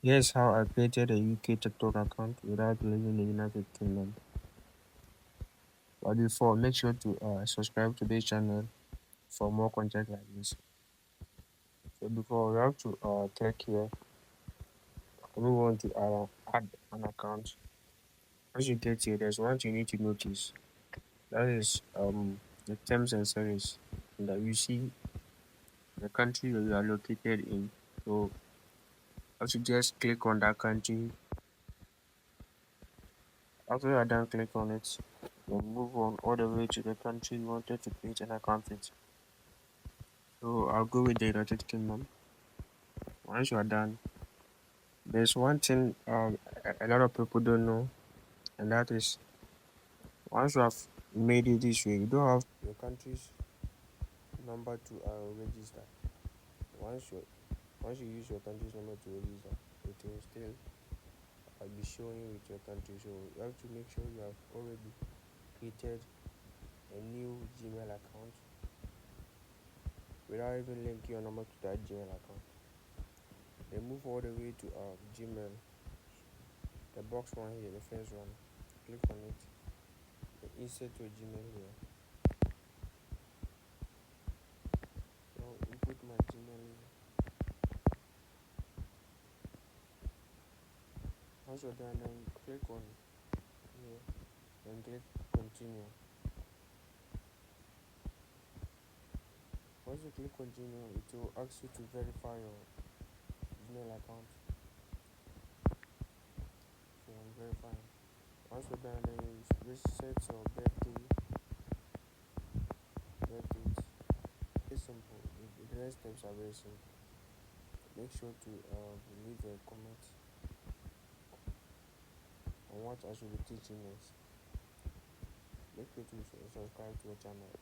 Here's how I created a UK TikTok account without living in the United Kingdom. But before, make sure to subscribe to this channel for more content like this. So before, we have to click here. We want to add an account. Once you get here, there's one thing you need to notice. That is the terms and service that you see the country where you are located in. So as you just click on that country, after you are done, click on it. Then move on all the way to the country you wanted to create an account with. So I'll go with the United Kingdom. Once you are done, there's one thing a lot of people don't know, and that is once you have made it this way, you don't have your country's number to register. Once you once you use your country's number to register, it will still be showing with your country. So you have to make sure you have already created a new Gmail account without even linking your number to that Gmail account. Then move all the way to Gmail. The box one here, the first one. Click on it. Then insert your Gmail here. Now input my Gmail here. Once you're done, then click on here. Then click continue. Once you click continue, it will ask you to verify your Gmail account. So I'm verifying. Once you're done, then you set your birth date. It's simple. The rest steps are very simple. Make sure to leave a comment on what I should be teaching next. Make sure to subscribe to the channel.